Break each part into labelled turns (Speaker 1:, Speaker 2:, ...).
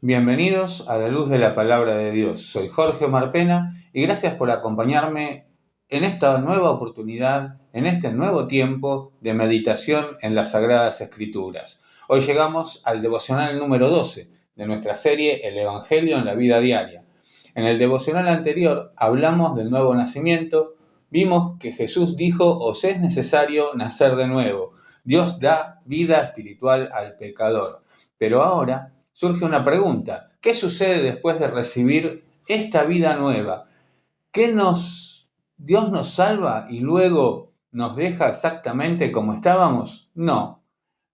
Speaker 1: Bienvenidos a la luz de la palabra de Dios. Soy Jorge Omar Pena y gracias por acompañarme en esta nueva oportunidad, en este nuevo tiempo de meditación en las Sagradas Escrituras. Hoy llegamos al devocional número 12 de nuestra serie El Evangelio en la vida diaria. En el devocional anterior hablamos del nuevo nacimiento, vimos que Jesús dijo: os es necesario nacer de nuevo. Dios da vida espiritual al pecador. Pero ahora surge una pregunta: ¿qué sucede después de recibir esta vida nueva? ¿Dios nos salva y luego nos deja exactamente como estábamos? No.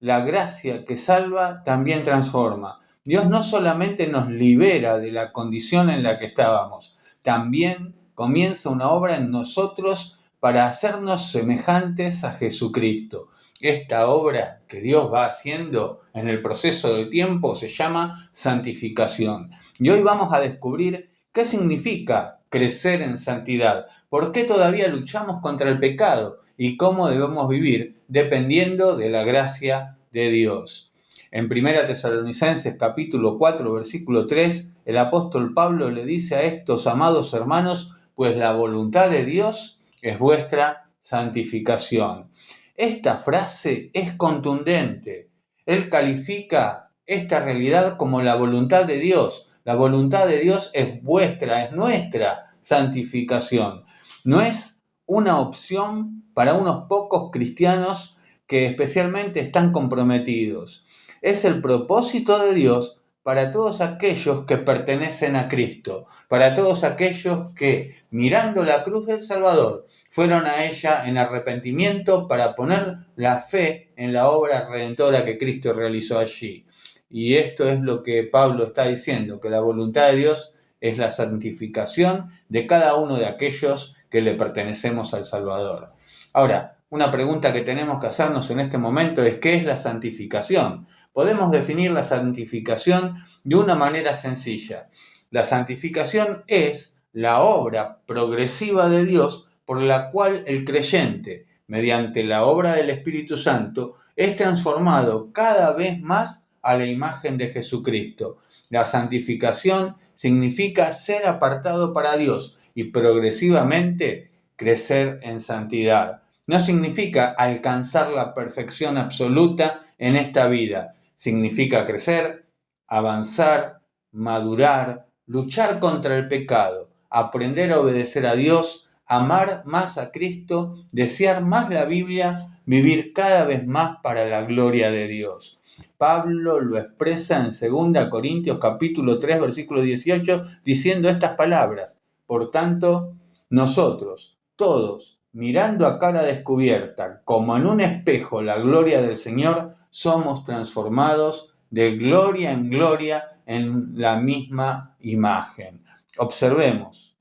Speaker 1: La gracia que salva también transforma. Dios no solamente nos libera de la condición en la que estábamos, también comienza una obra en nosotros para hacernos semejantes a Jesucristo. Esta obra que Dios va haciendo en el proceso del tiempo se llama santificación. Y hoy vamos a descubrir qué significa crecer en santidad, por qué todavía luchamos contra el pecado y cómo debemos vivir dependiendo de la gracia de Dios. En 1 Tesalonicenses capítulo 4 versículo 3, el apóstol Pablo le dice a estos amados hermanos: pues la voluntad de Dios es vuestra santificación. Esta frase es contundente. Él califica esta realidad como la voluntad de Dios. La voluntad de Dios es vuestra, es nuestra santificación. No es una opción para unos pocos cristianos que especialmente están comprometidos. Es el propósito de Dios para todos aquellos que pertenecen a Cristo, para todos aquellos que, mirando la cruz del Salvador, fueron a ella en arrepentimiento para poner la fe en la obra redentora que Cristo realizó allí. Y esto es lo que Pablo está diciendo, que la voluntad de Dios es la santificación de cada uno de aquellos que le pertenecemos al Salvador. Ahora, una pregunta que tenemos que hacernos en este momento es: ¿qué es la santificación? Podemos definir la santificación de una manera sencilla. La santificación es la obra progresiva de Dios por la cual el creyente, mediante la obra del Espíritu Santo, es transformado cada vez más a la imagen de Jesucristo. La santificación significa ser apartado para Dios y progresivamente crecer en santidad. No significa alcanzar la perfección absoluta en esta vida. Significa crecer, avanzar, madurar, luchar contra el pecado, aprender a obedecer a Dios, amar más a Cristo, desear más la Biblia, vivir cada vez más para la gloria de Dios. Pablo lo expresa en 2 Corintios capítulo 3 versículo 18 diciendo estas palabras: por tanto, nosotros, todos, mirando a cara descubierta, como en un espejo, la gloria del Señor, somos transformados de gloria en gloria en la misma imagen. Observemos,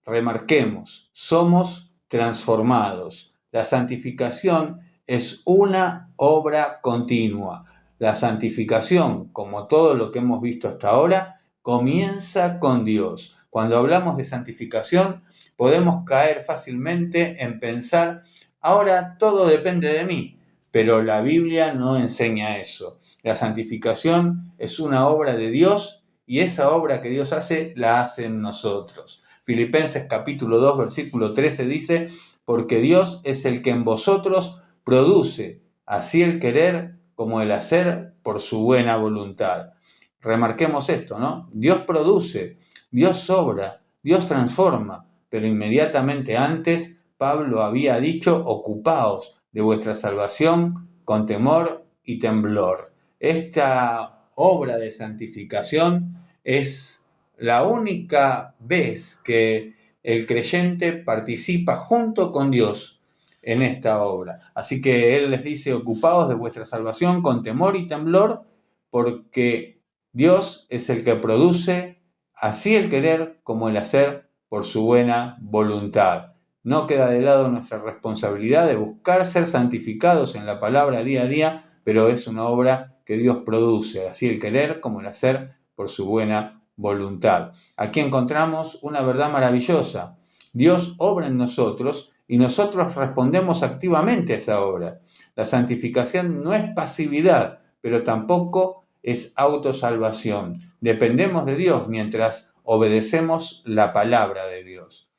Speaker 1: remarquemos, somos transformados. La santificación es una obra continua. La santificación, como todo lo que hemos visto hasta ahora, comienza con Dios. Cuando hablamos de santificación, podemos caer fácilmente en pensar: ahora todo depende de mí, pero la Biblia no enseña eso. La santificación es una obra de Dios y esa obra que Dios hace, la hace en nosotros. Filipenses capítulo 2 versículo 13 dice: porque Dios es el que en vosotros produce así el querer como el hacer por su buena voluntad. Remarquemos esto, ¿no? Dios produce, Dios obra, Dios transforma, pero inmediatamente antes Pablo había dicho: ocupaos de vuestra salvación con temor y temblor. Esta obra de santificación es la única vez que el creyente participa junto con Dios en esta obra. Así que Él les dice: ocupaos de vuestra salvación con temor y temblor, porque Dios es el que produce así el querer como el hacer por su buena voluntad. No queda de lado nuestra responsabilidad de buscar ser santificados en la palabra día a día, pero es una obra que Dios produce, así el querer como el hacer por su buena voluntad. Aquí encontramos una verdad maravillosa. Dios obra en nosotros y nosotros respondemos activamente a esa obra. La santificación no es pasividad, pero tampoco es autosalvación. Dependemos de Dios mientras obedecemos la palabra de Dios.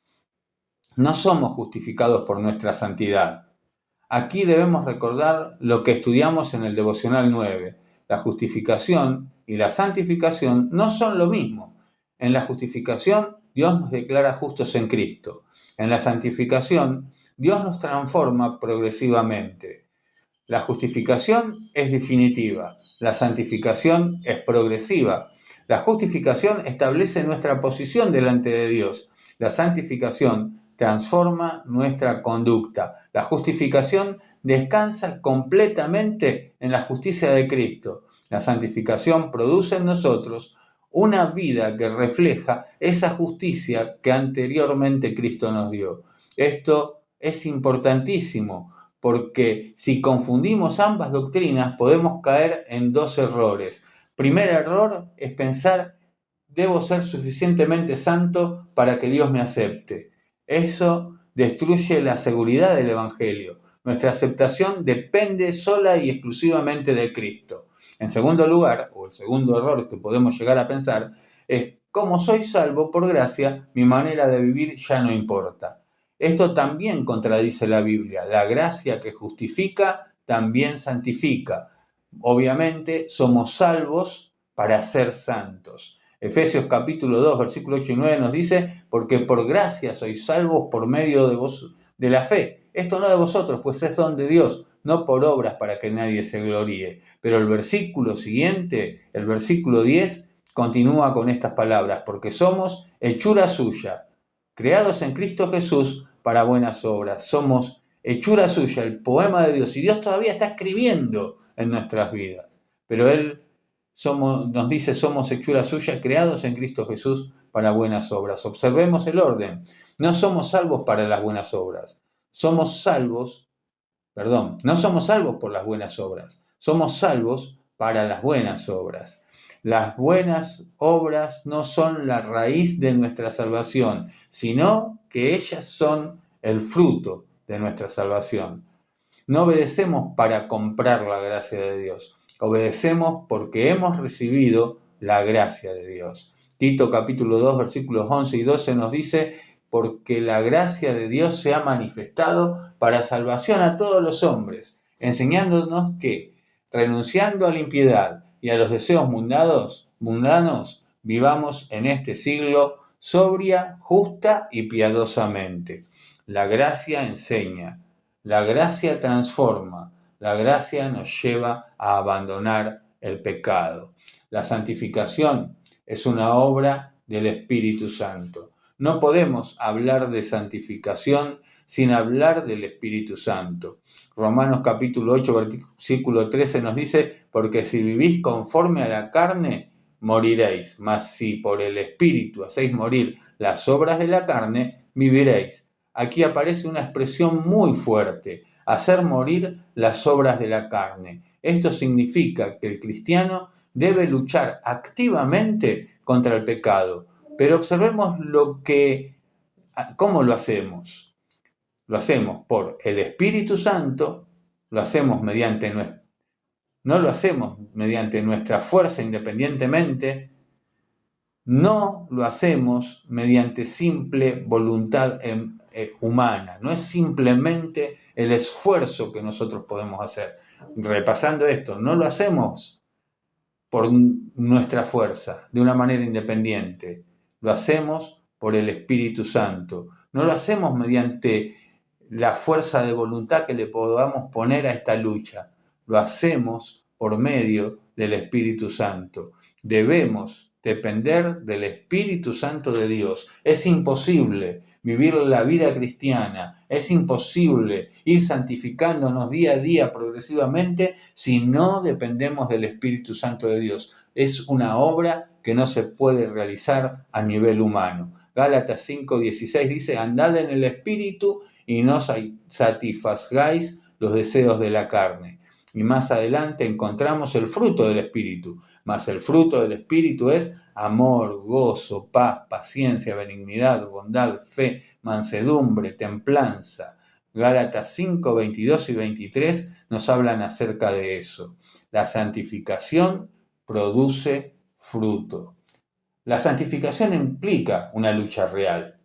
Speaker 1: No somos justificados por nuestra santidad. Aquí debemos recordar lo que estudiamos en el devocional 9. La justificación y la santificación no son lo mismo. En la justificación, Dios nos declara justos en Cristo. En la santificación, Dios nos transforma progresivamente. La justificación es definitiva, la santificación es progresiva. La justificación establece nuestra posición delante de Dios. La santificación transforma nuestra conducta. La justificación descansa completamente en la justicia de Cristo. La santificación produce en nosotros una vida que refleja esa justicia que anteriormente Cristo nos dio. Esto es importantísimo, porque si confundimos ambas doctrinas podemos caer en dos errores. Primer error es pensar: debo ser suficientemente santo para que Dios me acepte. Eso destruye la seguridad del Evangelio. Nuestra aceptación depende sola y exclusivamente de Cristo. En segundo lugar, o el segundo error que podemos llegar a pensar, es: como soy salvo por gracia, mi manera de vivir ya no importa. Esto también contradice la Biblia. La gracia que justifica también santifica. Obviamente somos salvos para ser santos. Efesios capítulo 2, versículo 8 y 9 nos dice: porque por gracia sois salvos por medio de la fe. Esto no de vosotros, pues es don de Dios, no por obras para que nadie se gloríe. Pero el versículo siguiente, el versículo 10, continúa con estas palabras: porque somos hechura suya, creados en Cristo Jesús para buenas obras. Somos hechura suya, el poema de Dios, y Dios todavía está escribiendo en nuestras vidas. Pero Él nos dice: somos hechura suya, creados en Cristo Jesús para buenas obras. Observemos el orden. No somos salvos para las buenas obras. No somos salvos por las buenas obras. Somos salvos para las buenas obras. Las buenas obras no son la raíz de nuestra salvación, sino que ellas son el fruto de nuestra salvación. No obedecemos para comprar la gracia de Dios. Obedecemos porque hemos recibido la gracia de Dios. Tito capítulo 2, versículos 11 y 12 nos dice: porque la gracia de Dios se ha manifestado para salvación a todos los hombres, enseñándonos que, renunciando a la impiedad y a los deseos mundanos, vivamos en este siglo sobria, justa y piadosamente. La gracia enseña, la gracia transforma, la gracia nos lleva a abandonar el pecado. La santificación es una obra del Espíritu Santo. No podemos hablar de santificación sin hablar del Espíritu Santo. Romanos capítulo 8, versículo 13 nos dice: porque si vivís conforme a la carne, moriréis, mas si por el Espíritu hacéis morir las obras de la carne, viviréis. Aquí aparece una expresión muy fuerte: hacer morir las obras de la carne. Esto significa que el cristiano debe luchar activamente contra el pecado. Pero observemos cómo lo hacemos. Lo hacemos por el Espíritu Santo, lo hacemos no lo hacemos mediante nuestra fuerza independientemente, no lo hacemos mediante simple voluntad humana, no es simplemente el esfuerzo que nosotros podemos hacer. Repasando esto, no lo hacemos por nuestra fuerza, de una manera independiente, lo hacemos por el Espíritu Santo, no lo hacemos mediante la fuerza de voluntad que le podamos poner a esta lucha, lo hacemos por medio del Espíritu Santo. Debemos depender del Espíritu Santo de Dios. Es imposible vivir la vida cristiana, es imposible ir santificándonos día a día progresivamente si no dependemos del Espíritu Santo de Dios. Es una obra que no se puede realizar a nivel humano. Gálatas 5:16 dice: andad en el Espíritu y no satisfagáis los deseos de la carne. Y más adelante encontramos el fruto del Espíritu. Mas el fruto del Espíritu es amor, gozo, paz, paciencia, benignidad, bondad, fe, mansedumbre, templanza. Gálatas 5, 22 y 23 nos hablan acerca de eso. La santificación produce fruto. La santificación implica una lucha real.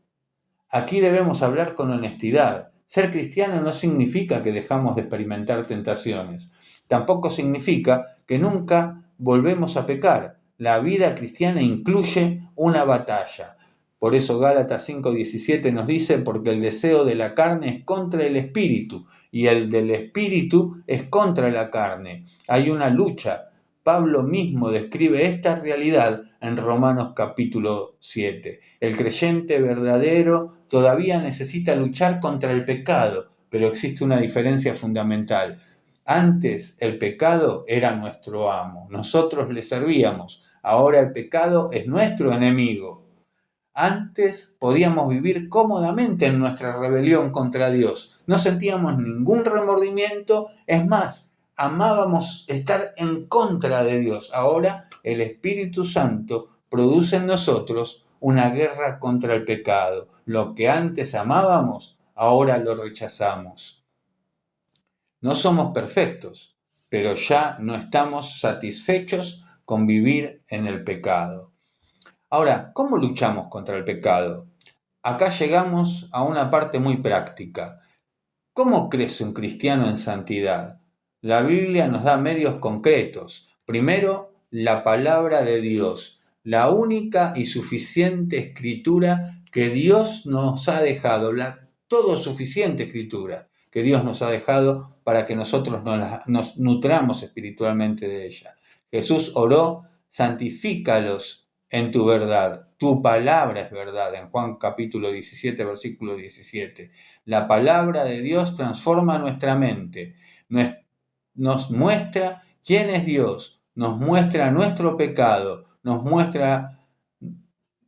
Speaker 1: Aquí debemos hablar con honestidad. Ser cristiano no significa que dejamos de experimentar tentaciones. Tampoco significa que nunca volvemos a pecar. La vida cristiana incluye una batalla. Por eso Gálatas 5:17 nos dice, porque el deseo de la carne es contra el espíritu y el del espíritu es contra la carne. Hay una lucha. Pablo mismo describe esta realidad en Romanos capítulo 7. El creyente verdadero todavía necesita luchar contra el pecado, pero existe una diferencia fundamental. Antes el pecado era nuestro amo, nosotros le servíamos. Ahora el pecado es nuestro enemigo. Antes podíamos vivir cómodamente en nuestra rebelión contra Dios. No sentíamos ningún remordimiento, es más, amábamos estar en contra de Dios. Ahora el Espíritu Santo produce en nosotros una guerra contra el pecado. Lo que antes amábamos, ahora lo rechazamos. No somos perfectos, pero ya no estamos satisfechos con vivir en el pecado. Ahora, ¿cómo luchamos contra el pecado? Acá llegamos a una parte muy práctica. ¿Cómo crece un cristiano en santidad? La Biblia nos da medios concretos. Primero, la palabra de Dios, la única y suficiente escritura que Dios nos ha dejado, la todo suficiente escritura que Dios nos ha dejado para que nosotros nos nutramos espiritualmente de ella. Jesús oró, santifícalos en tu verdad. Tu palabra es verdad, en Juan capítulo 17, versículo 17. La palabra de Dios transforma nuestra mente, nos muestra quién es Dios, nos muestra nuestro pecado, nos muestra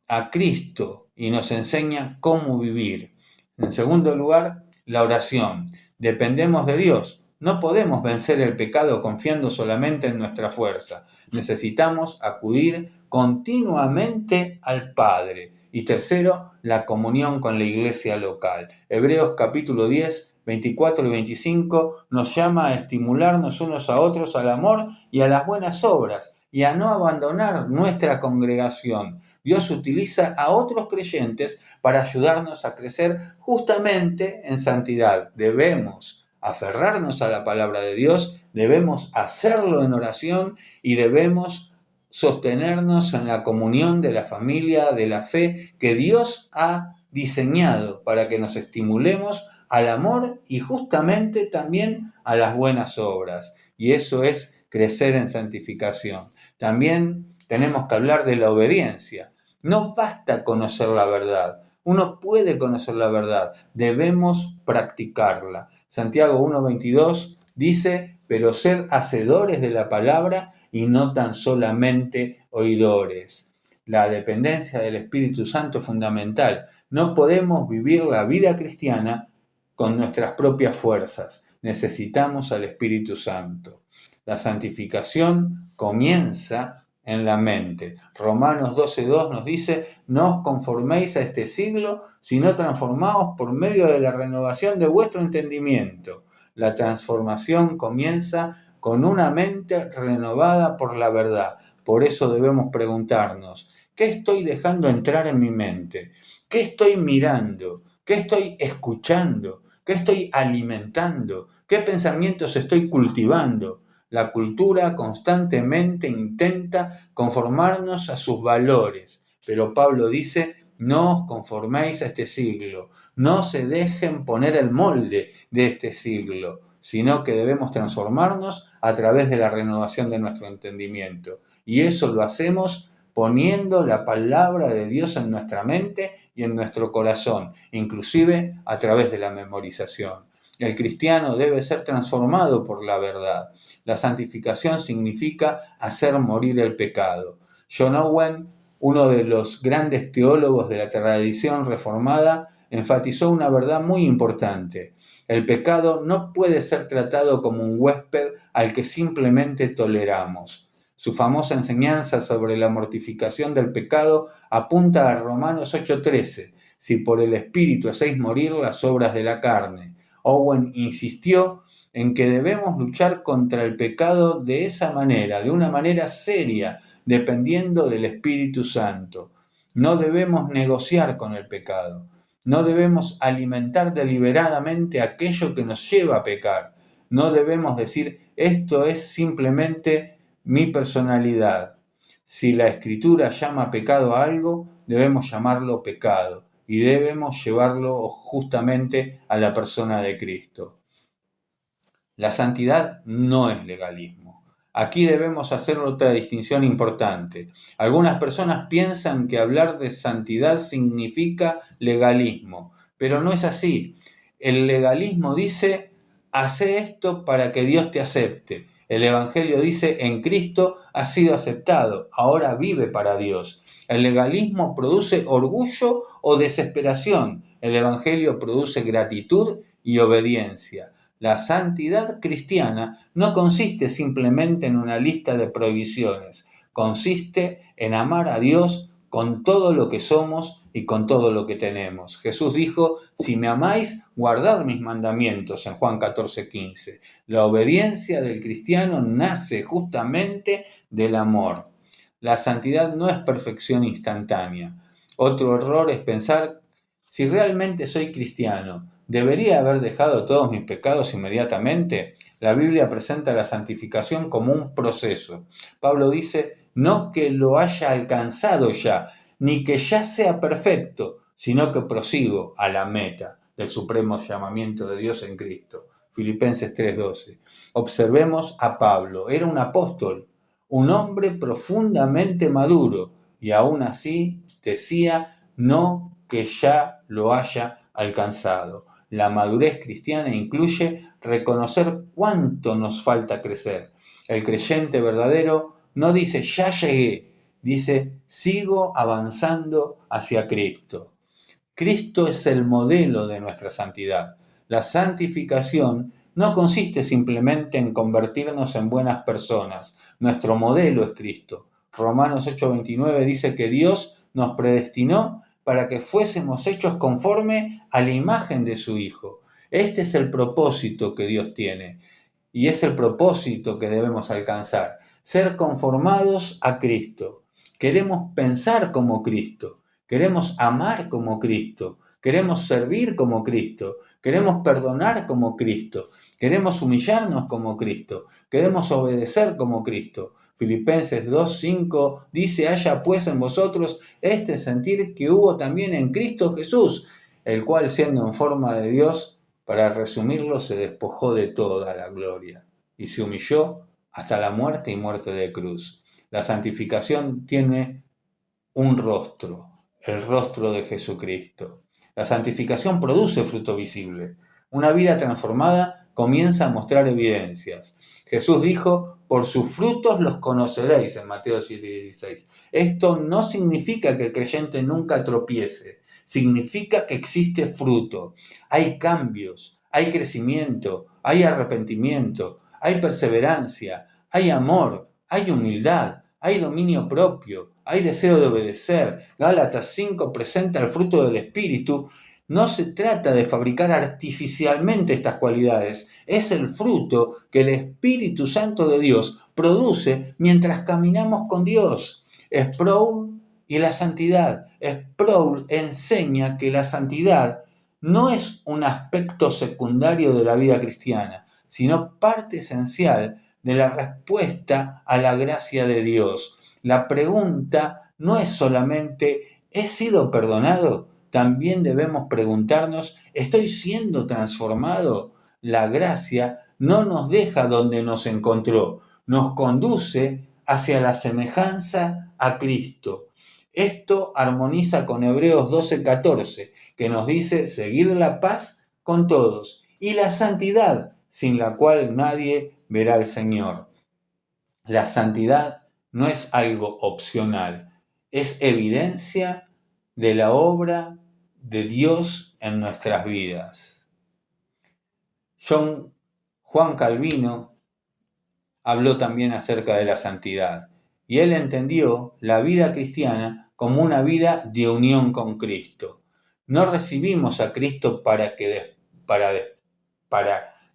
Speaker 1: a Cristo y nos enseña cómo vivir. En segundo lugar, la oración. Dependemos de Dios. No podemos vencer el pecado confiando solamente en nuestra fuerza. Necesitamos acudir continuamente al Padre. Y tercero, la comunión con la iglesia local. Hebreos capítulo 10, 24 y 25 nos llama a estimularnos unos a otros al amor y a las buenas obras y a no abandonar nuestra congregación. Dios utiliza a otros creyentes para ayudarnos a crecer justamente en santidad. Debemos aferrarnos a la palabra de Dios, debemos hacerlo en oración y debemos sostenernos en la comunión de la familia, de la fe que Dios ha diseñado para que nos estimulemos al amor y justamente también a las buenas obras. Y eso es crecer en santificación. También tenemos que hablar de la obediencia. No basta conocer la verdad. Uno puede conocer la verdad, debemos practicarla. Santiago 1:22 dice, pero sed hacedores de la palabra y no tan solamente oidores. La dependencia del Espíritu Santo es fundamental. No podemos vivir la vida cristiana con nuestras propias fuerzas. Necesitamos al Espíritu Santo. La santificación comienza en la mente. Romanos 12:2 nos dice, no os conforméis a este siglo, sino transformaos por medio de la renovación de vuestro entendimiento. La transformación comienza con una mente renovada por la verdad. Por eso debemos preguntarnos, ¿qué estoy dejando entrar en mi mente? ¿Qué estoy mirando? ¿Qué estoy escuchando? ¿Qué estoy alimentando? ¿Qué pensamientos estoy cultivando? La cultura constantemente intenta conformarnos a sus valores, pero Pablo dice, no os conforméis a este siglo, no se dejen poner el molde de este siglo, sino que debemos transformarnos a través de la renovación de nuestro entendimiento. Y eso lo hacemos poniendo la palabra de Dios en nuestra mente y en nuestro corazón, inclusive a través de la memorización. El cristiano debe ser transformado por la verdad. La santificación significa hacer morir el pecado. John Owen, uno de los grandes teólogos de la tradición reformada, enfatizó una verdad muy importante. El pecado no puede ser tratado como un huésped al que simplemente toleramos. Su famosa enseñanza sobre la mortificación del pecado apunta a Romanos 8:13. Si por el Espíritu hacéis morir las obras de la carne. Owen insistió en que debemos luchar contra el pecado de esa manera, de una manera seria, dependiendo del Espíritu Santo. No debemos negociar con el pecado. No debemos alimentar deliberadamente aquello que nos lleva a pecar. No debemos decir, esto es simplemente mi personalidad. Si la Escritura llama pecado a algo, debemos llamarlo pecado y debemos llevarlo justamente a la persona de Cristo. La santidad no es legalismo. Aquí debemos hacer otra distinción importante. Algunas personas piensan que hablar de santidad significa legalismo, pero no es así. El legalismo dice, hace esto para que Dios te acepte. El Evangelio dice, en Cristo has sido aceptado, ahora vive para Dios. El legalismo produce orgullo o desesperación. El Evangelio produce gratitud y obediencia. La santidad cristiana no consiste simplemente en una lista de prohibiciones, consiste en amar a Dios con todo lo que somos y con todo lo que tenemos. Jesús dijo, si me amáis, guardad mis mandamientos, en Juan 14:15. La obediencia del cristiano nace justamente del amor. La santidad no es perfección instantánea. Otro error es pensar, si realmente soy cristiano, ¿debería haber dejado todos mis pecados inmediatamente? La Biblia presenta la santificación como un proceso. Pablo dice, no que lo haya alcanzado ya, ni que ya sea perfecto, sino que prosigo a la meta del supremo llamamiento de Dios en Cristo. Filipenses 3:12. Observemos a Pablo, era un apóstol, un hombre profundamente maduro, y aún así decía, no que ya lo haya alcanzado. La madurez cristiana incluye reconocer cuánto nos falta crecer. El creyente verdadero no dice ya llegué, dice sigo avanzando hacia Cristo. Cristo es el modelo de nuestra santidad. La santificación no consiste simplemente en convertirnos en buenas personas. Nuestro modelo es Cristo. Romanos 8:29 dice que Dios nos predestinó para que fuésemos hechos conforme a la imagen de su Hijo. Este es el propósito que Dios tiene y es el propósito que debemos alcanzar, ser conformados a Cristo. Queremos pensar como Cristo, queremos amar como Cristo, queremos servir como Cristo, queremos perdonar como Cristo, queremos humillarnos como Cristo, queremos obedecer como Cristo. Filipenses 2:5 dice, haya pues en vosotros este sentir que hubo también en Cristo Jesús, el cual siendo en forma de Dios, para resumirlo, se despojó de toda la gloria y se humilló hasta la muerte y muerte de cruz. La santificación tiene un rostro, el rostro de Jesucristo. La santificación produce fruto visible. Una vida transformada comienza a mostrar evidencias. Jesús dijo, por sus frutos los conoceréis en Mateo 7:16. Esto no significa que el creyente nunca tropiece, significa que existe fruto. Hay cambios, hay crecimiento, hay arrepentimiento, hay perseverancia, hay amor, hay humildad, hay dominio propio, hay deseo de obedecer. Gálatas 5 presenta el fruto del Espíritu. No se trata de fabricar artificialmente estas cualidades, es el fruto que el Espíritu Santo de Dios produce mientras caminamos con Dios. Sproul y la santidad. Sproul enseña que la santidad no es un aspecto secundario de la vida cristiana, sino parte esencial de la respuesta a la gracia de Dios. La pregunta no es solamente ¿he sido perdonado? También debemos preguntarnos ¿estoy siendo transformado? La gracia no nos deja donde nos encontró, nos conduce hacia la semejanza a Cristo. Esto armoniza con Hebreos 12:14, que nos dice seguir la paz con todos y la santidad, sin la cual nadie verá al Señor. La santidad no es algo opcional, es evidencia de la obra de Dios en nuestras vidas. Juan Calvino habló también acerca de la santidad y él entendió la vida cristiana como una vida de unión con Cristo. No recibimos a Cristo para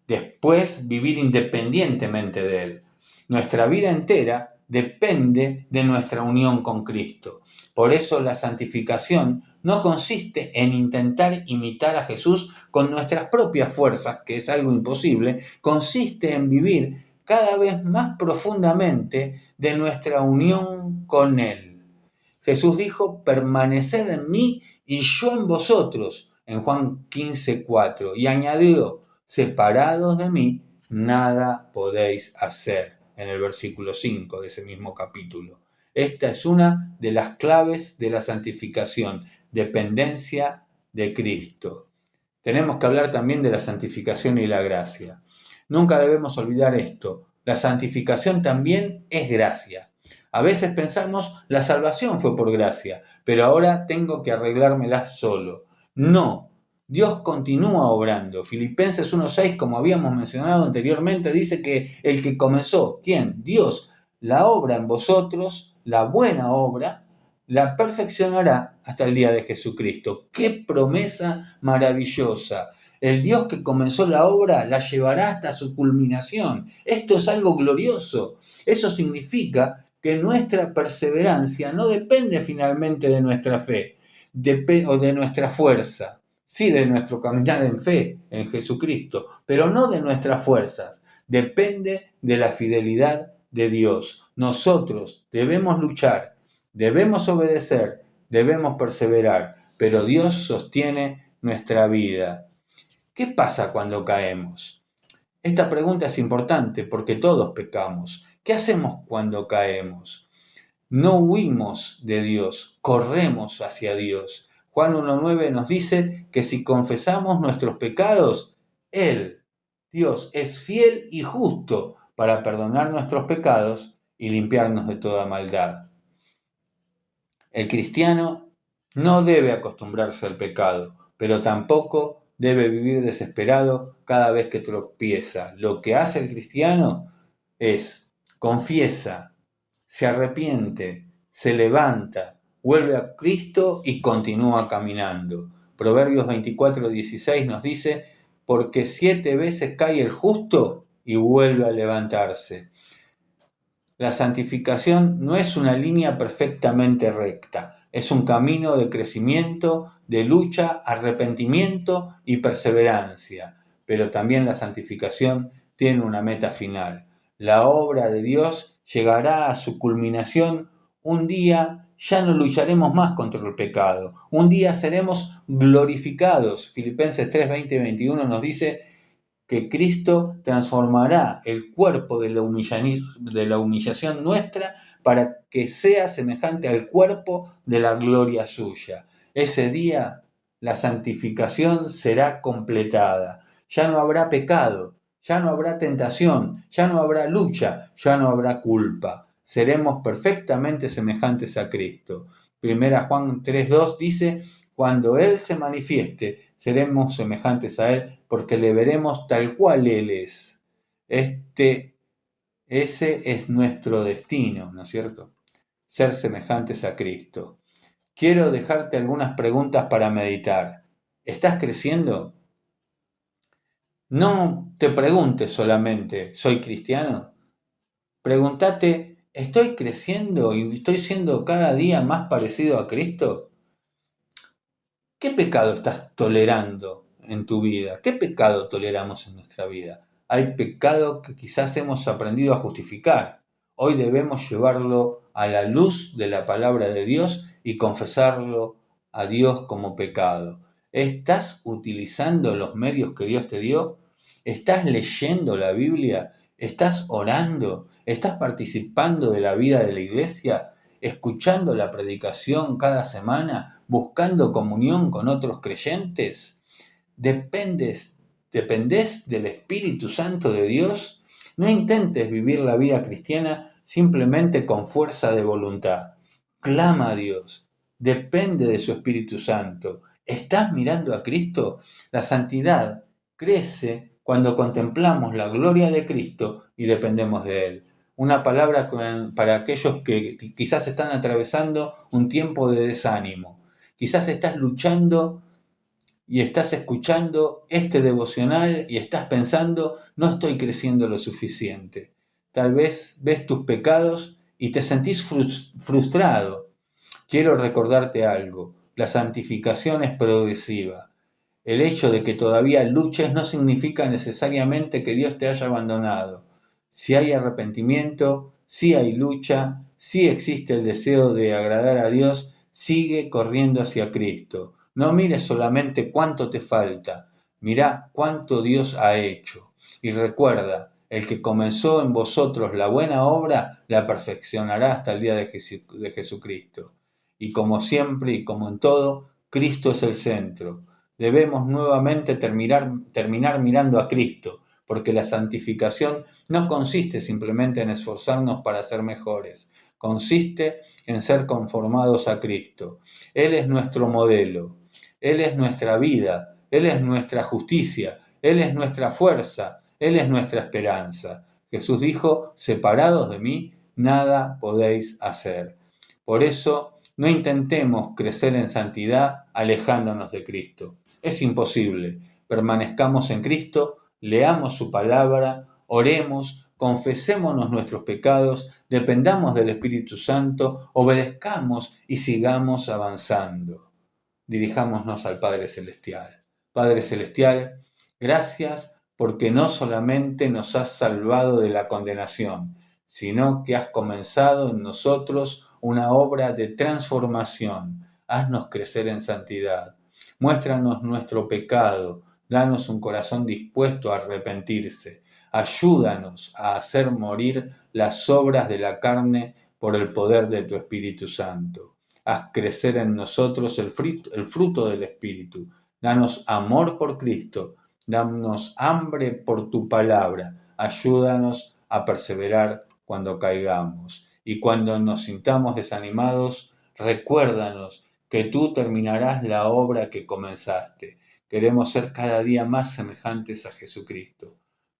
Speaker 1: después vivir independientemente de Él. Nuestra vida entera depende de nuestra unión con Cristo. Por eso la santificación no consiste en intentar imitar a Jesús con nuestras propias fuerzas, que es algo imposible, consiste en vivir cada vez más profundamente de nuestra unión con Él. Jesús dijo, permaneced en mí y yo en vosotros, en Juan 15:4, y añadió, separados de mí, nada podéis hacer, en el versículo 5 de ese mismo capítulo. Esta es una de las claves de la santificación, dependencia de Cristo. Tenemos que hablar también de la santificación y la gracia. Nunca debemos olvidar esto. La santificación también es gracia. A veces pensamos, la salvación fue por gracia, pero ahora tengo que arreglármela solo. No, Dios continúa obrando. Filipenses 1:6, como habíamos mencionado anteriormente, dice que el que comenzó, ¿quién? Dios, la obra en vosotros, la buena obra, la perfeccionará hasta el día de Jesucristo. ¡Qué promesa maravillosa! El Dios que comenzó la obra la llevará hasta su culminación. Esto es algo glorioso. Eso significa que nuestra perseverancia no depende finalmente de nuestra fe o de nuestra fuerza. Sí, de nuestro caminar en fe en Jesucristo, pero no de nuestras fuerzas. Depende de la fidelidad de Dios. Nosotros debemos luchar, debemos obedecer, debemos perseverar, pero Dios sostiene nuestra vida. ¿Qué pasa cuando caemos? Esta pregunta es importante porque todos pecamos. ¿Qué hacemos cuando caemos? No huimos de Dios, corremos hacia Dios. Juan 1:9 nos dice que si confesamos nuestros pecados, Él, Dios, es fiel y justo para perdonar nuestros pecados y limpiarnos de toda maldad. El cristiano no debe acostumbrarse al pecado, pero tampoco debe vivir desesperado cada vez que tropieza. Lo que hace el cristiano es confiesa, se arrepiente, se levanta, vuelve a Cristo y continúa caminando. Proverbios 24:16 nos dice, porque 7 veces cae el justo y vuelve a levantarse. La santificación no es una línea perfectamente recta, es un camino de crecimiento, de lucha, arrepentimiento y perseverancia. Pero también la santificación tiene una meta final. La obra de Dios llegará a su culminación un día. Ya no lucharemos más contra el pecado. Un día seremos glorificados. Filipenses 3, 20 y 21 nos dice que Cristo transformará el cuerpo de la humillación nuestra para que sea semejante al cuerpo de la gloria suya. Ese día la santificación será completada. Ya no habrá pecado, ya no habrá tentación, ya no habrá lucha, ya no habrá culpa. Seremos perfectamente semejantes a Cristo. Primera Juan 3:2 dice, cuando Él se manifieste, seremos semejantes a Él porque le veremos tal cual Él es. Ese es nuestro destino, ¿no es cierto? Ser semejantes a Cristo. Quiero dejarte algunas preguntas para meditar. ¿Estás creciendo? No te preguntes solamente, ¿soy cristiano? Pregúntate, ¿estoy creciendo y estoy siendo cada día más parecido a Cristo? ¿Qué pecado estás tolerando en tu vida? ¿Qué pecado toleramos en nuestra vida? Hay pecado que quizás hemos aprendido a justificar. Hoy debemos llevarlo a la luz de la palabra de Dios y confesarlo a Dios como pecado. ¿Estás utilizando los medios que Dios te dio? ¿Estás leyendo la Biblia? ¿Estás orando? ¿Estás participando de la vida de la iglesia? ¿Escuchando la predicación cada semana? ¿Buscando comunión con otros creyentes? ¿Dependés del Espíritu Santo de Dios? No intentes vivir la vida cristiana simplemente con fuerza de voluntad. Clama a Dios. Depende de su Espíritu Santo. ¿Estás mirando a Cristo? La santidad crece cuando contemplamos la gloria de Cristo y dependemos de Él. Una palabra para aquellos que quizás están atravesando un tiempo de desánimo. Quizás estás luchando y estás escuchando este devocional y estás pensando, no estoy creciendo lo suficiente. Tal vez ves tus pecados y te sentís frustrado. Quiero recordarte algo, la santificación es progresiva. El hecho de que todavía luches no significa necesariamente que Dios te haya abandonado. Si hay arrepentimiento, si hay lucha, si existe el deseo de agradar a Dios, sigue corriendo hacia Cristo. No mires solamente cuánto te falta, mirá cuánto Dios ha hecho. Y recuerda, el que comenzó en vosotros la buena obra, la perfeccionará hasta el día de Jesucristo. Y como siempre y como en todo, Cristo es el centro. Debemos nuevamente terminar mirando a Cristo, porque la santificación no consiste simplemente en esforzarnos para ser mejores, consiste en ser conformados a Cristo. Él es nuestro modelo, Él es nuestra vida, Él es nuestra justicia, Él es nuestra fuerza, Él es nuestra esperanza. Jesús dijo, separados de mí, nada podéis hacer. Por eso, no intentemos crecer en santidad alejándonos de Cristo. Es imposible. Permanezcamos en Cristo, leamos su palabra, oremos, confesémonos nuestros pecados, dependamos del Espíritu Santo, obedezcamos y sigamos avanzando. Dirijámonos al Padre Celestial. Padre Celestial, gracias porque no solamente nos has salvado de la condenación, sino que has comenzado en nosotros una obra de transformación. Haznos crecer en santidad. Muéstranos nuestro pecado. Danos un corazón dispuesto a arrepentirse. Ayúdanos a hacer morir las obras de la carne por el poder de tu Espíritu Santo. Haz crecer en nosotros el fruto del Espíritu. Danos amor por Cristo. Danos hambre por tu palabra. Ayúdanos a perseverar cuando caigamos. Y cuando nos sintamos desanimados, recuérdanos que tú terminarás la obra que comenzaste. Queremos ser cada día más semejantes a Jesucristo.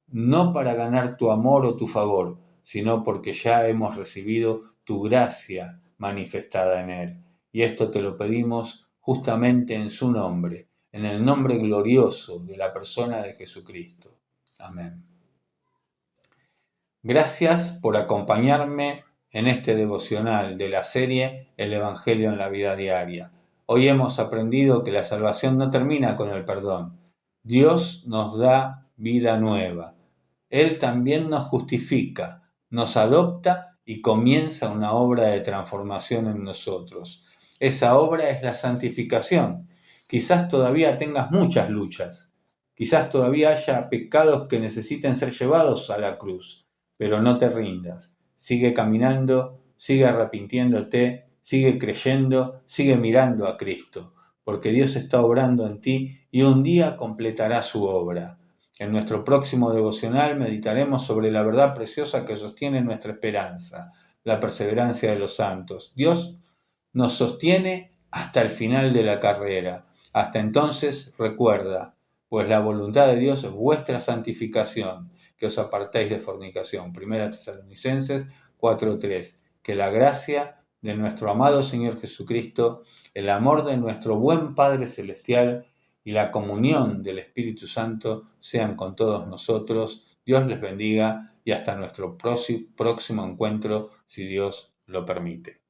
Speaker 1: No para ganar tu amor o tu favor, sino porque ya hemos recibido tu gracia manifestada en Él. Y esto te lo pedimos justamente en su nombre, en el nombre glorioso de la persona de Jesucristo. Amén. Gracias por acompañarme en este devocional de la serie El Evangelio en la vida diaria. Hoy hemos aprendido que la salvación no termina con el perdón. Dios nos da vida nueva. Él también nos justifica, nos adopta y comienza una obra de transformación en nosotros. Esa obra es la santificación. Quizás todavía tengas muchas luchas. Quizás todavía haya pecados que necesiten ser llevados a la cruz. Pero no te rindas, sigue caminando, sigue arrepintiéndote, sigue creyendo, sigue mirando a Cristo, porque Dios está obrando en ti y un día completará su obra. En nuestro próximo devocional meditaremos sobre la verdad preciosa que sostiene nuestra esperanza, la perseverancia de los santos. Dios nos sostiene hasta el final de la carrera. Hasta entonces, recuerda, pues la voluntad de Dios es vuestra santificación, que os apartéis de fornicación. Primera Tesalonicenses 4:3. Que la gracia de nuestro amado Señor Jesucristo, el amor de nuestro buen Padre Celestial y la comunión del Espíritu Santo sean con todos nosotros. Dios les bendiga y hasta nuestro próximo encuentro, si Dios lo permite.